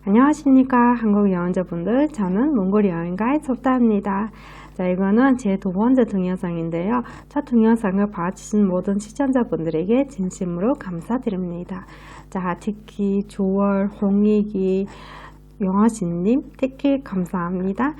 안녕하십니까 한국 여행자분들, 저는 몽골 여행 가이드 섭다입니다. 자, 이거는 제 두 번째 동영상인데요. 첫 동영상을 봐주신 모든 시청자분들에게 진심으로 감사드립니다. 자, 특히 조월, 홍익이, 영화신님 특히 감사합니다.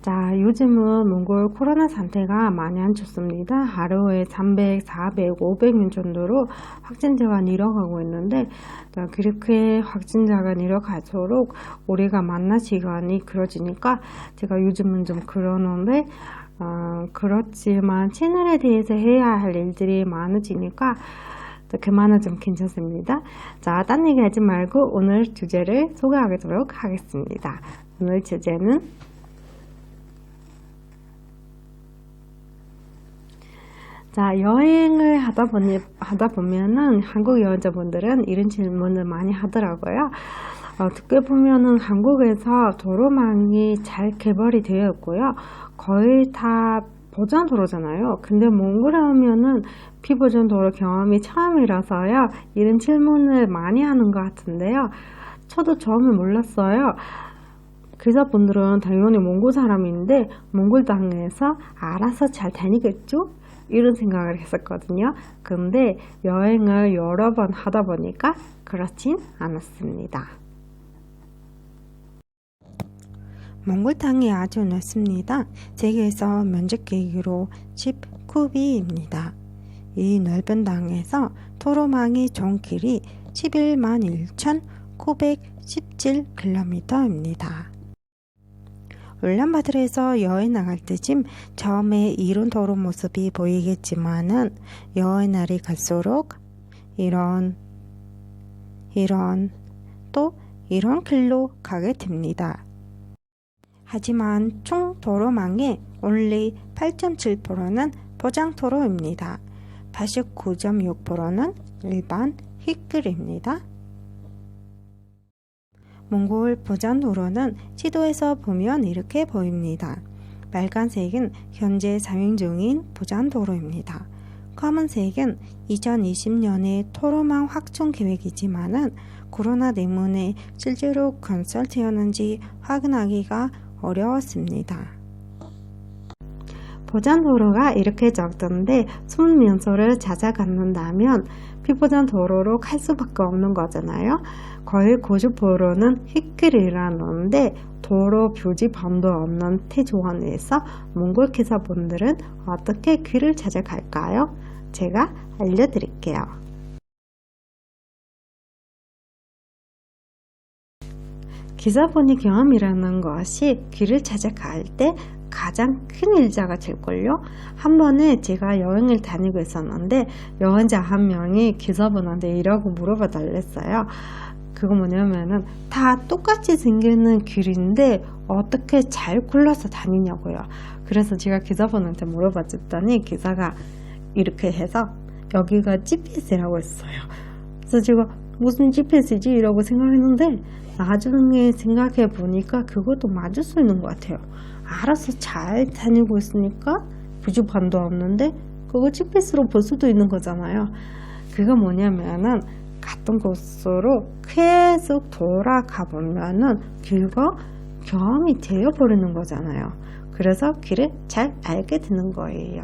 자, 요즘은 몽골 코로나 상태가 많이 안 좋습니다. 하루에 300, 400, 500명 정도로 확진자가 늘어가고 있는데, 자, 그렇게 확진자가 늘어갈수록 우리가 만날 시간이 길어지니까 제가 요즘은 좀 그러는데, 그렇지만 채널에 대해서 해야 할 일들이 많아지니까 그만은 좀 괜찮습니다. 자, 딴 얘기 하지 말고 오늘 주제를 소개하도록 하겠습니다. 오늘 주제는 자, 여행을 하다 보면은 한국 여행자분들은 이런 질문을 많이 하더라고요. 어떻게 보면은 한국에서 도로망이 잘 개발이 되어 있고요. 거의 다 보전 도로잖아요. 근데 몽골에 오면은 비보전 도로 경험이 처음이라서요. 이런 질문을 많이 하는 것 같은데요. 저도 처음에 몰랐어요. 기사분들은 당연히 몽골 사람인데 몽골 땅에서 알아서 잘 다니겠죠? 이런 생각을 했었거든요. 근데 여행을 여러 번 하다 보니까 그렇진 않았습니다. 몽골 땅이 아주 넓습니다. 세계에서 면적 계기로 19비입니다. 이 넓은 땅에서 도로망이 총 길이 11만 1,917km입니다. 울란바토르에서 여행 나갈 때쯤 처음에 이런 도로 모습이 보이겠지만은 여행 날이 갈수록 이런 또 이런 길로 가게 됩니다. 하지만 총 도로망의 only 8.7%는 보장도로입니다. 89.6%는 일반 흙길입니다. 몽골 보전도로는 지도에서 보면 이렇게 보입니다. 빨간색은 현재 사용 중인 보전도로입니다. 검은색은 2020년에 도로망 확충 계획이지만은 코로나 때문에 실제로 건설되었는지 확인하기가 어려웠습니다. 보전도로가 이렇게 적던데 숨은 명소를 찾아간다면 비보전도로로 갈 수밖에 없는 거잖아요. 거의 90%는 흙길이라는데 도로 표지판도 없는 태조원에서 몽골 기사분들은 어떻게 길을 찾아갈까요? 제가 알려드릴게요. 기사분이 경험이라는 것이 길을 찾아갈 때 가장 큰 일자가 될걸요. 한 번에 제가 여행을 다니고 있었는데 여행자 한 명이 기사분한테 이라고 물어봐 달랬어요. 그거 뭐냐면은 다 똑같이 생기는 길인데 어떻게 잘 골라서 다니냐고요. 그래서 제가 기사분한테 물어봤더니 기사가 이렇게 해서 여기가 GPS라고 했어요. 그래서 제가 무슨 GPS지? 이라고 생각했는데 나중에 생각해 보니까 그것도 맞을 수 있는 것 같아요. 알아서 잘 다니고 있으니까 표지판도 없는데 그거 GPS로 볼 수도 있는 거잖아요. 그거 뭐냐면은 같은 곳으로 계속 돌아가 보면은 길과 경험이 되어 버리는 거잖아요. 그래서 길을 잘 알게 되는 거예요.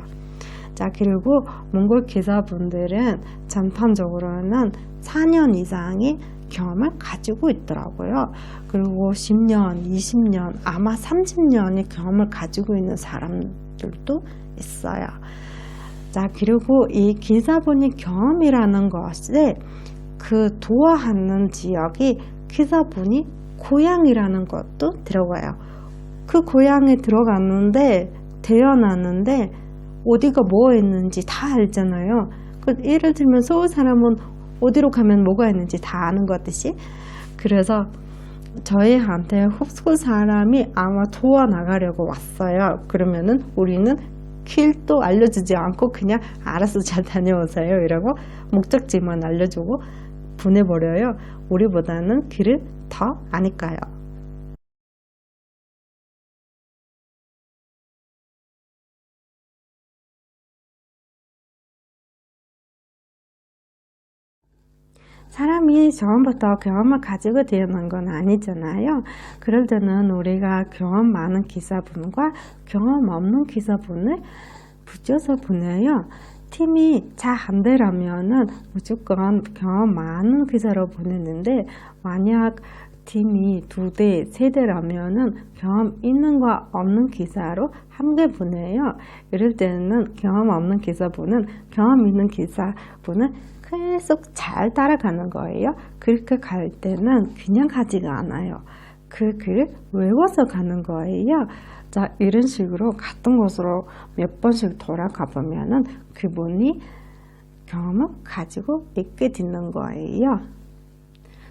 자, 그리고 몽골 기사분들은 전반적으로는 4년 이상의 경험을 가지고 있더라고요. 그리고 10년, 20년, 아마 30년의 경험을 가지고 있는 사람들도 있어요. 자, 그리고 이 기사분의 경험이라는 것에 그 도와하는 지역이 기사분이 고향이라는 것도 들어가요. 그 고향에 들어갔는데 태어났는데 어디가 뭐 있는지 다 알잖아요. 예를 들면 서울 사람은 어디로 가면 뭐가 있는지 다 아는 것 같듯이. 그래서 저희한테 흡수 사람이 아마 도와 나가려고 왔어요. 그러면은 우리는 길도 알려주지 않고 그냥 알아서 잘 다녀오세요 이러고 목적지만 알려주고 보내버려요. 우리보다는 길을 더 아니까요. 사람이 처음부터 경험을 가지고 태어난 건 아니잖아요. 그럴 때는 우리가 경험 많은 기사분과 경험 없는 기사분을 붙여서 보내요. 팀이 잘 안 되려면은 무조건 경험 많은 기사로 보내는데, 만약 팀이 2대, 3대라면은 경험 있는 거 없는 기사로 함께 보내요. 이럴 때는 경험 없는 기사분은 경험 있는 기사분을 계속 잘 따라가는 거예요. 그렇게 갈 때는 그냥 가지가 않아요. 그 글을 외워서 가는 거예요. 자, 이런 식으로 같은 곳으로 몇 번씩 돌아가 보면은 그분이 경험을 가지고 있게 되는 거예요.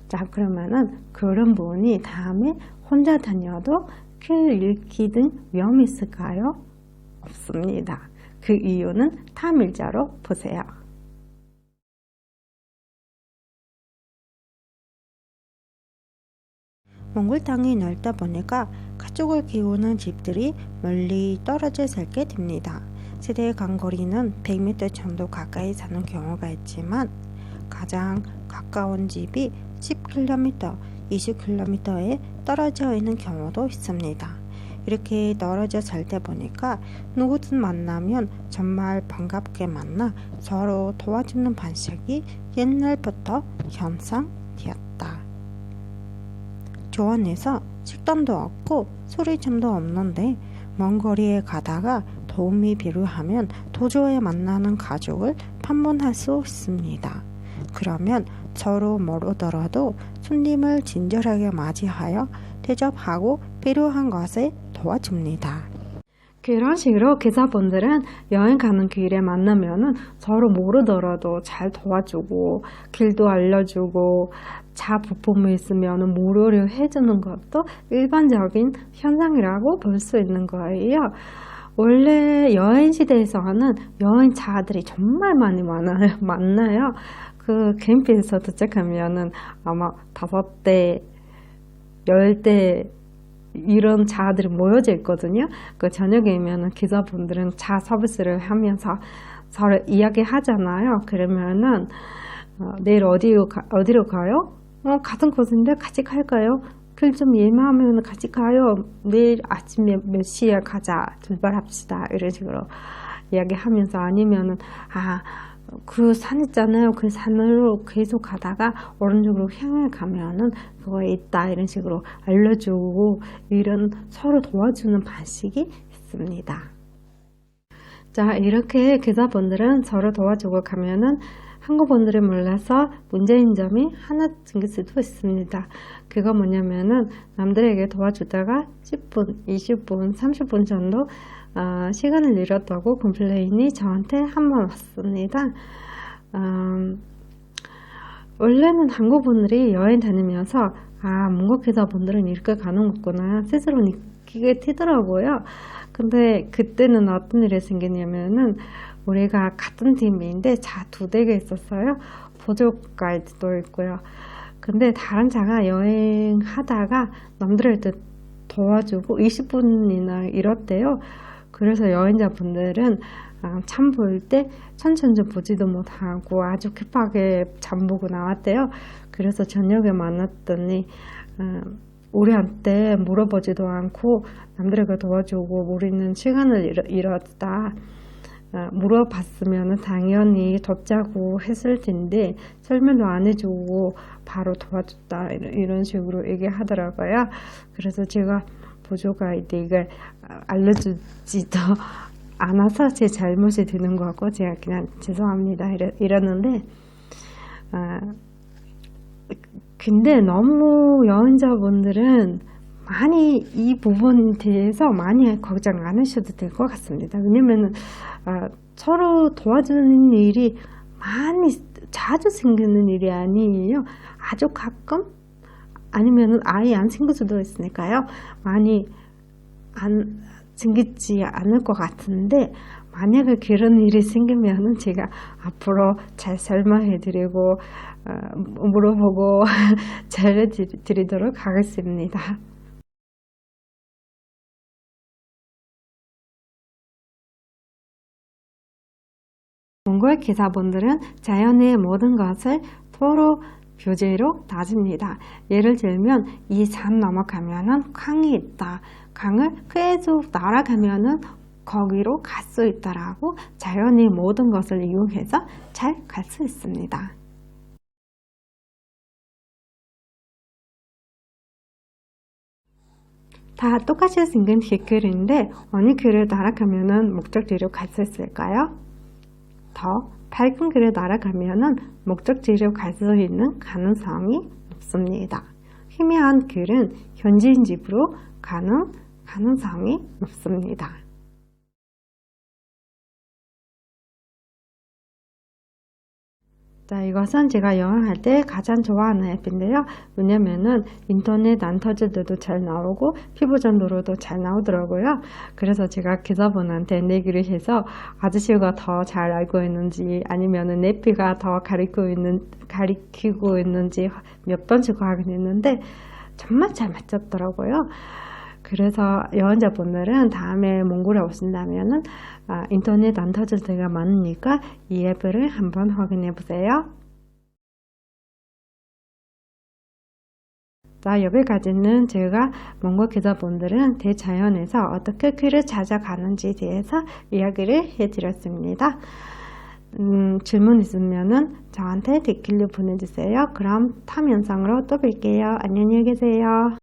자, 그러면은 그런 분이 다음에 혼자 다녀도 글 읽기 등 위험이 있을까요? 없습니다. 그 이유는 다음 일자로 보세요. 몽골 땅이 넓다 보니까 가축을 키우는 집들이 멀리 떨어져 살게 됩니다. 세대의 간거리는 100m 정도 가까이 사는 경우가 있지만 가장 가까운 집이 10km, 20km에 떨어져 있는 경우도 있습니다. 이렇게 떨어져 살다 보니까 누구든 만나면 정말 반갑게 만나 서로 도와주는 방식이 옛날부터 형성되었다. 조원에서 식당도 없고 소리점도 없는데 먼 거리에 가다가 도움이 필요하면 도저히 만나는 가족을 방문할 수 있습니다. 그러면 서로 멀어더라도 손님을 친절하게 맞이하여 대접하고 필요한 것에 도와줍니다. 그런 식으로 기사분들은 여행 가는 길에 만나면은 서로 모르더라도 잘 도와주고 길도 알려주고 차 부품이 있으면 무료로 해주는 것도 일반적인 현상이라고 볼 수 있는 거예요. 원래 여행 시대에서는 여행자들이 정말 많이 만나요. 그 캠핑에서 도착하면은 아마 5대, 10대 이런 차들이 모여져 있거든요. 그 저녁이면은 기사분들은 차 서비스를 하면서 서로 이야기하잖아요. 그러면은 내일 어디로 가요? 같은 곳인데 같이 갈까요? 길 좀 예매하면 같이 가요. 내일 아침에 몇 시에 가자. 출발합시다. 이런 식으로 이야기하면서, 아니면은 그 산 있잖아요. 그 산으로 계속 가다가 오른쪽으로 향해 가면은 그거 있다. 이런 식으로 알려주고, 이런 서로 도와주는 방식이 있습니다. 자, 이렇게 기사분들은 서로 도와주고 가면은 한국분들이 몰라서 문제인 점이 하나 생길 수도 있습니다. 그거 뭐냐면은 남들에게 도와주다가 10분, 20분, 30분 정도 시간을 잃었다고 컴플레인이 저한테 한 번 왔습니다. 원래는 한국분들이 여행 다니면서 몽골 기사분들은 이렇게 가는 거구나 스스로 느끼게 되더라고요. 근데 그때는 어떤 일이 생기냐면은 우리가 같은 팀인데 차 2대가 있었어요. 보조 가이드도 있고요. 근데 다른 차가 여행하다가 남들한테 도와주고 20분이나 이렇대요. 그래서 여행자분들은 참 볼 때 천천히 보지도 못하고 아주 급하게 잠 보고 나왔대요. 그래서 저녁에 만났더니 우리한테 물어보지도 않고 남들에게 도와주고 우리는 시간을 잃었다. 물어봤으면 당연히 돕자고 했을 텐데 설명도 안 해주고 바로 도와줬다. 이런 식으로 얘기하더라고요. 그래서 제가 보조가이드 이걸 알려주지도 않아서 제 잘못이 되는 거고 제가 그냥 죄송합니다 이러는데, 근데 너무 여행자분들은 많이 이 부분에 대해서 많이 걱정 안 하셔도 될 것 같습니다. 왜냐면 서로 도와주는 일이 많이 자주 생기는 일이 아니에요. 아주 가끔 아니면 아예 안 생길 수도 있으니까요. 많이 안 생기지 않을 것 같은데, 만약에 그런 일이 생기면은 제가 앞으로 잘 설명해 드리고 물어보고 잘해드리도록 하겠습니다. 몽골 기사분들은 자연의 모든 것을 서로 교재로 따집니다. 예를 들면 이 산 넘어가면은 강이 있다. 강을 계속 날아가면은 거기로 갈 수 있다라고 자연의 모든 것을 이용해서 잘 갈 수 있습니다. 다 똑같이 생긴 길인데 어느 길을 날아가면은 목적지로 갈 수 있을까요? 더 밝은 길을 날아가면은 목적지로 갈 수 있는 가능성이 높습니다. 희미한 길은 현지인 집으로 가는 가능성이 높습니다. 자, 이것은 제가 여행할 때 가장 좋아하는 앱인데요. 왜냐면은 인터넷 안 터질 때도 잘 나오고 피부 전도로도 잘 나오더라고요. 그래서 제가 기사분한테 내기를 해서 아저씨가 더 잘 알고 있는지 아니면은 내피가 더 가리키고 있는지 몇 번씩 확인했는데 정말 잘 맞췄더라고요. 그래서 여행자분들은 다음에 몽골에 오신다면은 인터넷 안 터질 때가 많으니까 이 앱을 한번 확인해 보세요. 자, 여기까지는 제가 몽골 기자분들은 대자연에서 어떻게 길을 찾아가는지에 대해서 이야기를 해드렸습니다. 질문 있으면은 저한테 댓글로 보내주세요. 그럼 다음 영상으로 또 뵐게요. 안녕히 계세요.